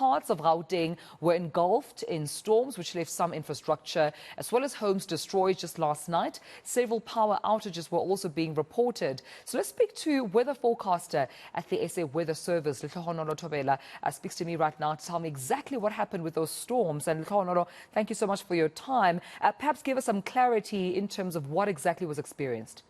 parts of Gauteng were engulfed in storms, which left some infrastructure as well as homes destroyed just last night. Several power outages were also being reported. So let's speak to weather forecaster at the SA Weather Service, Lehlohonolo Thobela, speaks to me right now to tell me exactly what happened with those storms. And Lehlohonolo, thank you so much for your time. Perhaps give us some clarity in terms of what exactly was experienced.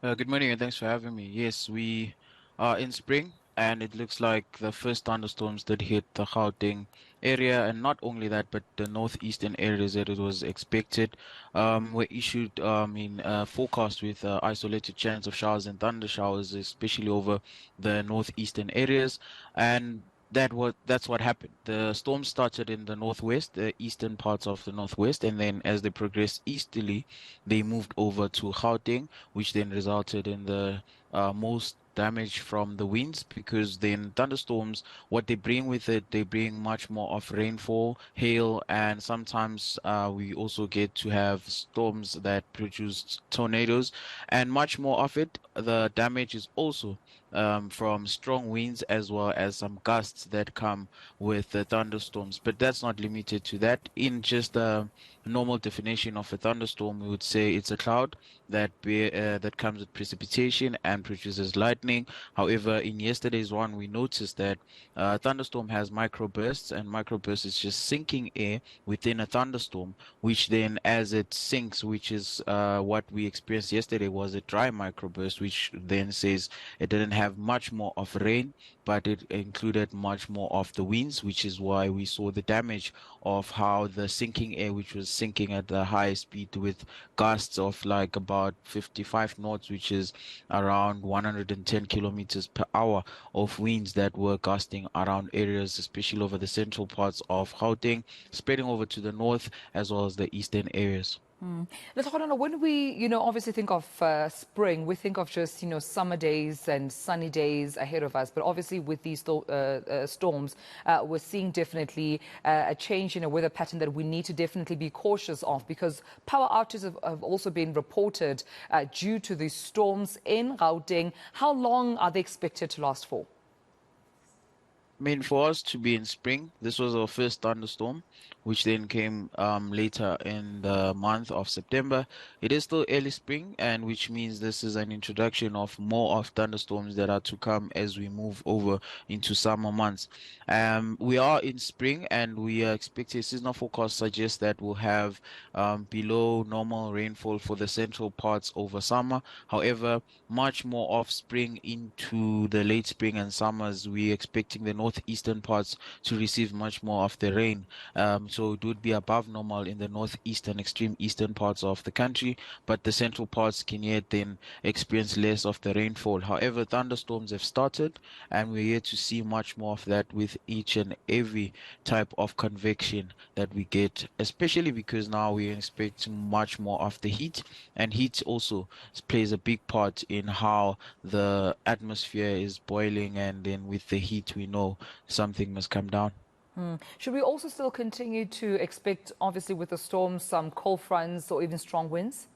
Good morning and thanks for having me. Yes, we are in spring and it looks like the first thunderstorms that hit the Gauteng area, and not only that, but the northeastern areas that it was expected were issued in forecast with isolated chance of showers and thunder showers, especially over the northeastern areas. And that's what happened. The storm started in the northwest, the eastern parts of the northwest, and then as they progressed easterly, they moved over to Gauteng, which then resulted in the most damage from the winds, because then thunderstorms, what they bring with it, they bring much more of rainfall, hail, and sometimes we also get to have storms that produce tornadoes, and much more of it. The damage is also from strong winds as well as some gusts that come with the thunderstorms. But that's not limited to that. In just a normal definition of a thunderstorm, we would say it's a cloud that comes with precipitation and produces lightning. However, in yesterday's one, we noticed that thunderstorm has microbursts, and microbursts is just sinking air within a thunderstorm, which then, as it sinks, which is what we experienced yesterday, was a dry microburst, which then says it didn't have much more of rain, but it included much more of the winds, which is why we saw the damage of how the sinking air, which was sinking at the highest speed with gusts of like about 55 knots, which is around 110 kilometers per hour of winds that were gusting around areas, especially over the central parts of Gauteng, spreading over to the north as well as the eastern areas. When we, obviously think of spring, we think of just, summer days and sunny days ahead of us. But obviously with these storms, we're seeing definitely a change in a weather pattern that we need to definitely be cautious of, because power outages have also been reported due to these storms in Gauteng. How long are they expected to last for? I mean, for us to be in spring, this was our first thunderstorm, which then came later in the month of September. It is still early spring, and which means this is an introduction of more of thunderstorms that are to come as we move over into summer months. We are in spring, and we are expecting seasonal forecast suggests that we'll have below normal rainfall for the central parts over summer. However, much more of spring into the late spring and summers, we're expecting the northeastern parts to receive much more of the rain. So it would be above normal in the northeastern, extreme eastern parts of the country, but the central parts can yet then experience less of the rainfall. However, thunderstorms have started, and we're yet to see much more of that with each and every type of convection that we get, especially because now we expect much more of the heat, and heat also plays a big part in how the atmosphere is boiling, and then with the heat we know something must come down. Should we also still continue to expect, obviously with the storms, some cold fronts or even strong winds?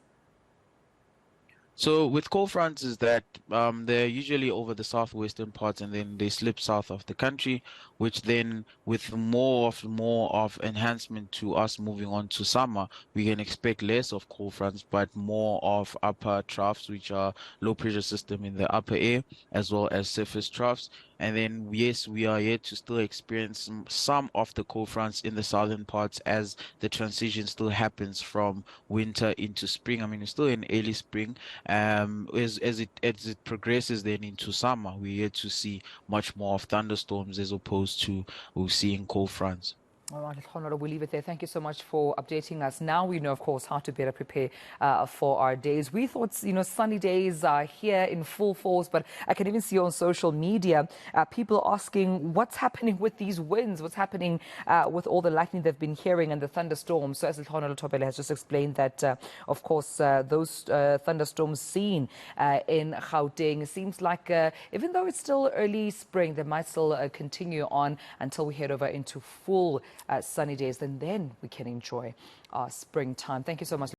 So with cold fronts is that they're usually over the southwestern parts, and then they slip south of the country, which then with more of enhancement to us moving on to summer, we can expect less of cold fronts, but more of upper troughs, which are low pressure system in the upper air, as well as surface troughs. And then yes, we are yet to still experience some of the cold fronts in the southern parts as the transition still happens from winter into spring. I mean, it's still in early spring. As it progresses then into summer, we're yet to see much more of thunderstorms as opposed to we're seeing cold fronts. All right, Honora, we'll leave it there. Thank you so much for updating us. Now we know, of course, how to better prepare for our days. We thought, sunny days are here in full force, but I can even see on social media people asking what's happening with these winds, what's happening with all the lightning they've been hearing and the thunderstorms. So as Lehlohonolo Thobela has just explained that, of course, those thunderstorms seen in Gauteng, seems like even though it's still early spring, they might still continue on until we head over into full sunny days, and then we can enjoy our springtime. Thank you so much.